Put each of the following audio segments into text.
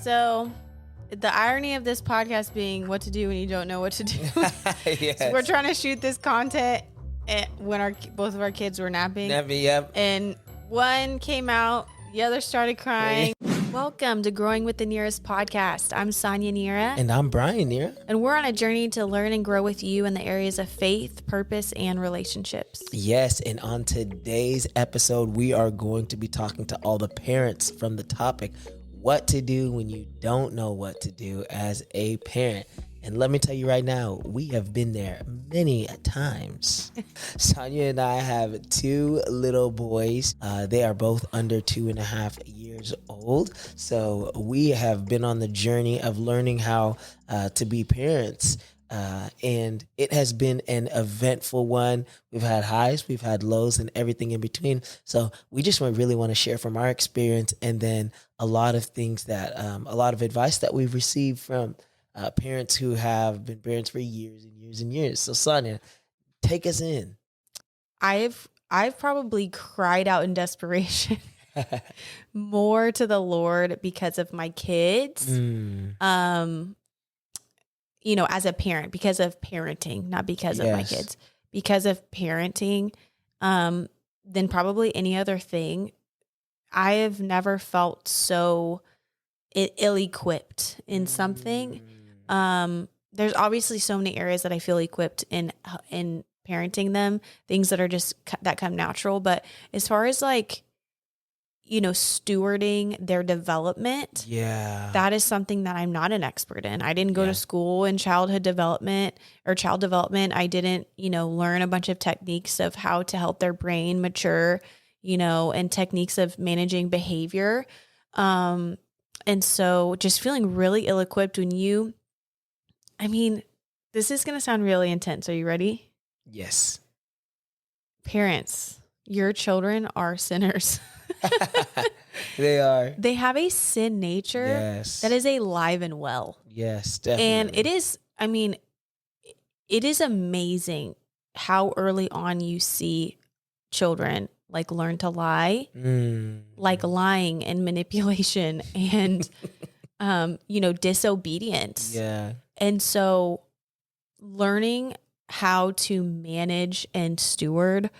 So, the irony of this podcast being what to do when you don't know what to do. Yes. So we're trying to shoot this content when both of our kids were napping. Yep. And one came out, the other started crying. Welcome to Growing with the Nhiras podcast. I'm Sonia Nhiras. And I'm Brian Nhiras. And we're on a journey to learn and grow with you in the areas of faith, purpose, and relationships. Yes, and on today's episode, we are going to be talking to all the parents from the topic, what to do when you don't know what to do as a parent. And let me tell you right now, we have been there many times. Sonia and I have two little boys. They are both under 2.5 years old. So we have been on the journey of learning how to be parents. And it has been an eventful one. We've had highs, we've had lows, and everything in between. So we just really want to share from our experience, and then a lot of things that, a lot of advice that we've received from parents who have been parents for years and years and years. So Sonia, take us in. I've probably cried out in desperation more to the Lord because of my kids. You know, as a parent, because of parenting, not because of my kids, because of parenting, than probably any other thing. I have never felt so ill-equipped in something. There's obviously so many areas that I feel equipped in parenting them, things that are just that come natural. But as far as like, you know, stewarding their development, that is something that I'm not an expert in. I didn't go to school in child development. I didn't, you know, learn a bunch of techniques of how to help their brain mature, you know, and techniques of managing behavior. And so just feeling really ill-equipped when this is going to sound really intense. Are you ready? Yes. Parents, your children are sinners. They are. They have a sin nature that is alive and well. Yes, definitely. And it is amazing how early on you see children like learn to lie, like lying and manipulation and, disobedience. Yeah. And so learning how to manage and steward,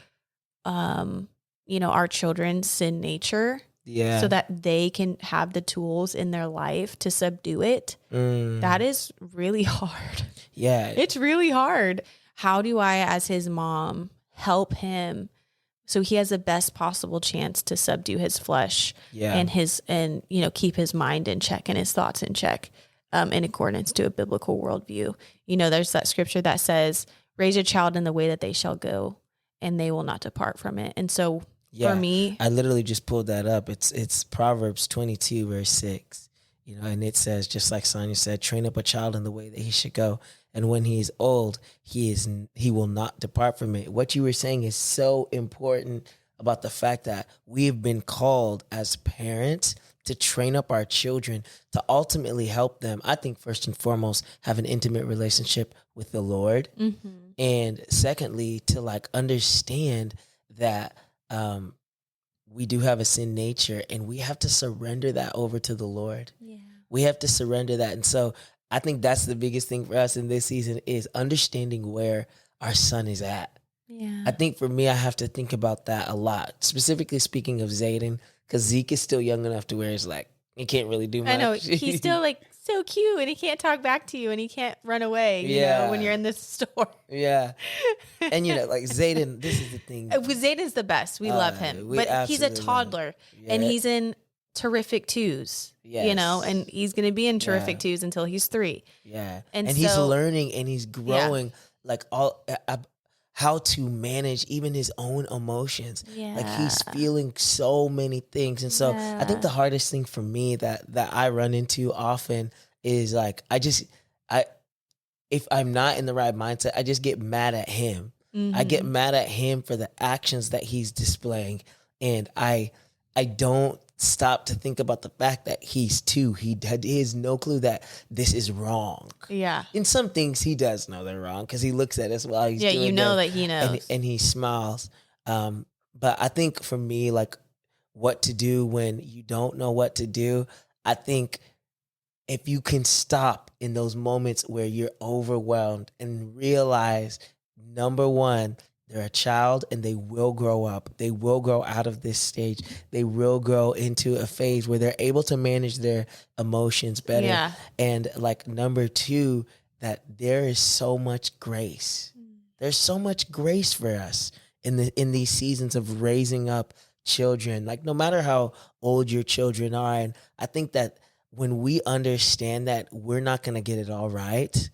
our children's sin nature, so that they can have the tools in their life to subdue it. That is really hard. Yeah. It's really hard. How do I, as his mom, help him so he has the best possible chance to subdue his flesh and keep his mind in check and his thoughts in check, in accordance to a biblical worldview. You know, there's that scripture that says, raise a child in the way that they shall go, and they will not depart from it. And so for me, I literally just pulled that up. It's Proverbs 22 verse 6, and it says, just like Sonia said, train up a child in the way that he should go. And when he is old, he will not depart from it. What you were saying is so important about the fact that we've been called as parents to train up our children to ultimately help them, I think, first and foremost, have an intimate relationship with the Lord. Mm-hmm. And secondly, to like understand that we do have a sin nature, and we have to surrender that over to the Lord. Yeah. We have to surrender that. And so I think that's the biggest thing for us in this season is understanding where our son is at. Yeah. I think for me, I have to think about that a lot, specifically speaking of Zayden, because Zeke is still young enough to where it's like, he can't really do much. I know, he's still like so cute, and he can't talk back to you, and he can't run away, you know, when you're in the store. Yeah. And like Zayden, this is the thing. Zayden's the best. We love him. But he's a toddler, and he's in terrific twos, and he's going to be in terrific twos until he's 3. Yeah. And he's learning, and he's growing like how to manage even his own emotions. Yeah. Like he's feeling so many things. And so I think the hardest thing for me that I run into often is like, if I'm not in the right mindset, I just get mad at him. Mm-hmm. I get mad at him for the actions that he's displaying. And I don't stop to think about the fact that he's 2. He has no clue that this is wrong. Yeah. In some things, he does know they're wrong because he looks at us while he's doing them, that he knows. And he smiles. But I think for me, like what to do when you don't know what to do, I think if you can stop in those moments where you're overwhelmed and realize, number one, they're a child and they will grow up. They will grow out of this stage. They will grow into a phase where they're able to manage their emotions better. Yeah. And like number two, that there is so much grace. There's so much grace for us in these seasons of raising up children. Like no matter how old your children are, and I think that when we understand that we're not going to get it all right,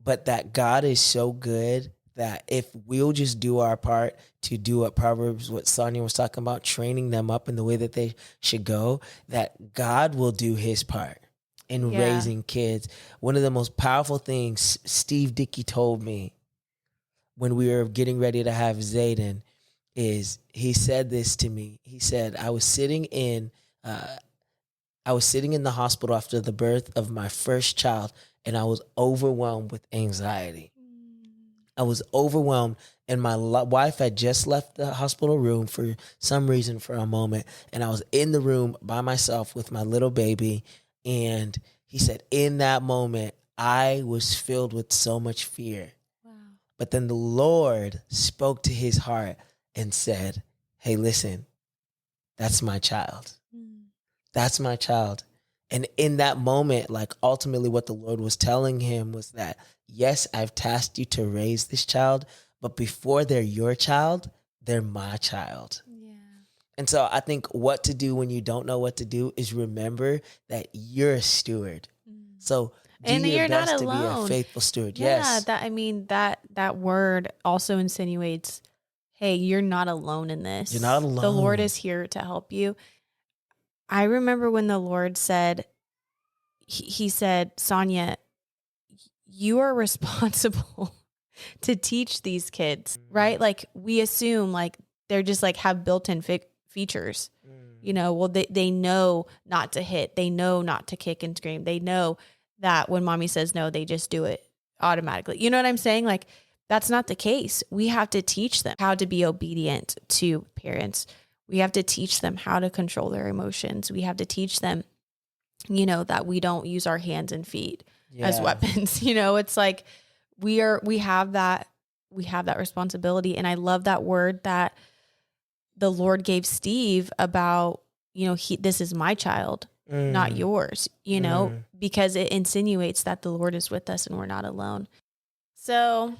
but that God is so good that if we'll just do our part to do what Proverbs, what Sonia was talking about, training them up in the way that they should go, that God will do his part in raising kids. One of the most powerful things Steve Dickey told me when we were getting ready to have Zayden is he said this to me. He said, I was sitting in the hospital after the birth of my first child, and I was overwhelmed with anxiety. I was overwhelmed, and my wife had just left the hospital room for some reason for a moment, and I was in the room by myself with my little baby, and he said, in that moment, I was filled with so much fear. Wow. But then the Lord spoke to his heart and said, hey, listen, that's my child. That's my child. And in that moment, like ultimately what the Lord was telling him was that, yes, I've tasked you to raise this child, but before they're your child, they're my child. Yeah. And so I think what to do when you don't know what to do is remember that you're a steward. So do and your best to be a faithful steward. Yeah, yes. That word also insinuates, hey, you're not alone in this. You're not alone. The Lord is here to help you. I remember when the Lord said, he said, Sonia, you are responsible to teach these kids, right? Like we assume like they're just like have built-in features, you know, well, they know not to hit. They know not to kick and scream. They know that when mommy says no, they just do it automatically. You know what I'm saying? Like that's not the case. We have to teach them how to be obedient to parents. We have to teach them how to control their emotions. We have to teach them, you know, that we don't use our hands and feet as weapons. You know, it's like we have that responsibility. And I love that word that the Lord gave Steve about, you know, this is my child, not yours, you know, because it insinuates that the Lord is with us and we're not alone. So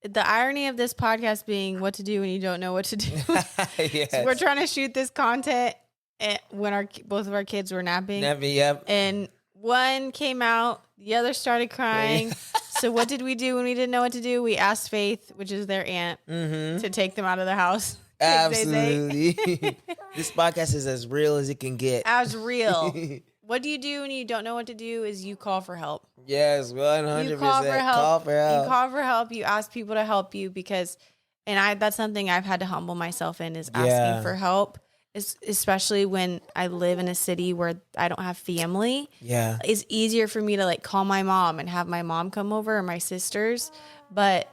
the irony of this podcast being what to do when you don't know what to do. Yes. So we're trying to shoot this content when both of our kids were napping. Yep. And one came out, the other started crying. So what did we do when we didn't know what to do? We asked Faith, which is their aunt, to take them out of the house. Absolutely. This podcast is as real as it can get. As real. What do you do when you don't know what to do is you call for help. Yes, 100%. You call for help. You call for help. You ask people to help you because, and that's something I've had to humble myself in is asking for help, especially when I live in a city where I don't have family. Yeah. It's easier for me to like call my mom and have my mom come over or my sisters, but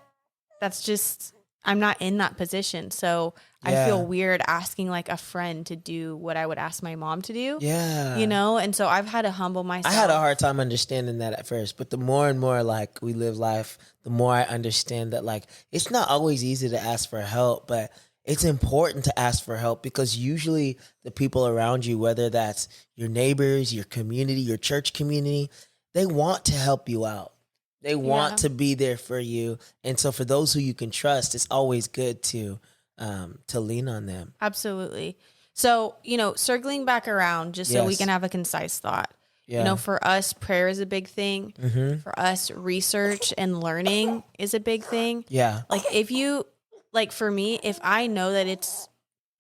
that's just, I'm not in that position. So I feel weird asking like a friend to do what I would ask my mom to do. Yeah. You know? And so I've had to humble myself. I had a hard time understanding that at first, but the more and more like we live life, the more I understand that like it's not always easy to ask for help, but it's important to ask for help because usually the people around you, whether that's your neighbors, your community, your church community, they want to help you out. They want to be there for you. And so for those who you can trust, it's always good to lean on them. Absolutely. So, you know, circling back around just so we can have a concise thought. Yeah. You know, for us, prayer is a big thing. Mm-hmm. For us, research and learning is a big thing. Yeah. Like if you, like for me, if I know that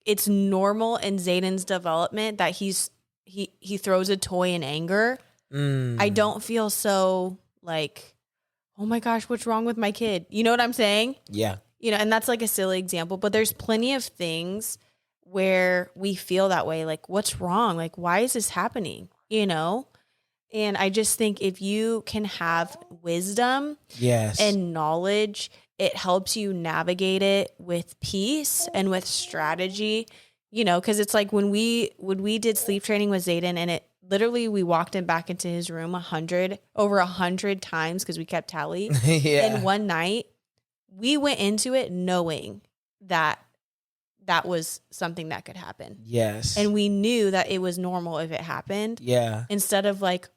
it's normal in Zayden's development that he throws a toy in anger, I don't feel so like, oh my gosh, what's wrong with my kid? You know what I'm saying? Yeah. You know, and that's like a silly example, but there's plenty of things where we feel that way. Like, what's wrong? Like, why is this happening? You know? And I just think if you can have wisdom and knowledge, it helps you navigate it with peace and with strategy, you know, because it's like when we did sleep training with Zayden and literally we walked him back into his room over 100 times because we kept tally. Yeah. And one night we went into it knowing that was something that could happen. Yes. And we knew that it was normal if it happened. Yeah. Instead of like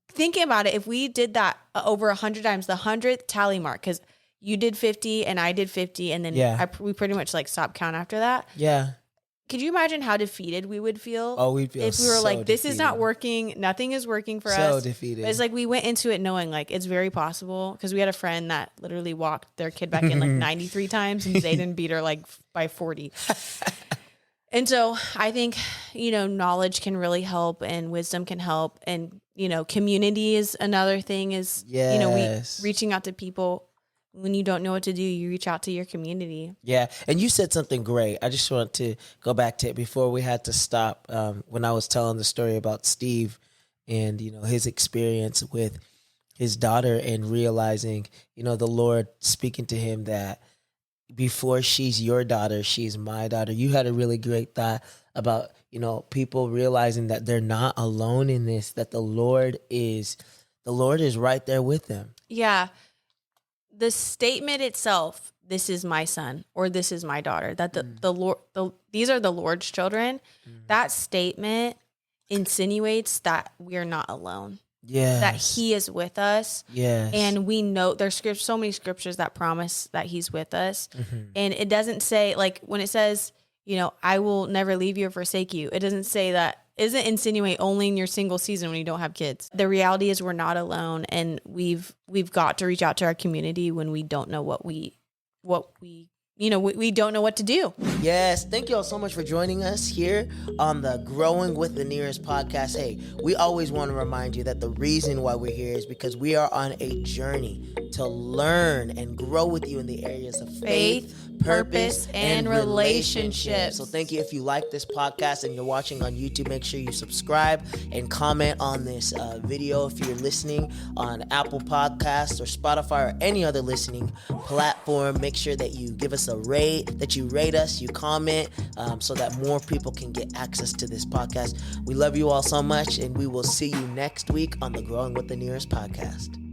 thinking about it, if we did that over 100 times, the 100th tally mark, because you did 50 and I did 50, and then we pretty much like stopped count after that. Yeah. Could you imagine how defeated we would feel? Oh, we'd feel if we were so like, this defeated. is not working. Nothing is working for us. So defeated. But it's like we went into it knowing like it's very possible, because we had a friend that literally walked their kid back in like 93 times, and Zayden beat her like by 40. And so I think, knowledge can really help, and wisdom can help. And, community is another thing is, reaching out to people. When you don't know what to do, you reach out to your community. Yeah. And you said something great. I just want to go back to it before we had to stop. When I was telling the story about Steve and, his experience with his daughter, and realizing, the Lord speaking to him that before she's your daughter, she's my daughter. You had a really great thought about, people realizing that they're not alone in this, that the Lord is right there with them. Yeah. The statement itself, this is my son, or this is my daughter, that the Lord, these are the Lord's children. That statement insinuates that we are not alone. Yeah. That he is with us. Yes. And we know there's so many scriptures that promise that he's with us. And it doesn't say, like when it says, I will never leave you or forsake you. It doesn't say that. It doesn't insinuate only in your single season when you don't have kids. The reality is we're not alone, and we've got to reach out to our community when we don't know we don't know what to do. Yes. Thank you all so much for joining us here on the Growing with the Nhiras podcast. Hey, we always want to remind you that the reason why we're here is because we are on a journey to learn and grow with you in the areas of faith, purpose, and relationships. So thank you. If you like this podcast and you're watching on YouTube, make sure you subscribe and comment on this video. If you're listening on Apple Podcasts or Spotify or any other listening platform, make sure that you give us a rate, that you rate us, you comment, so that more people can get access to this podcast. We love you all so much, and we will see you next week on the Growing with the Nhiras podcast.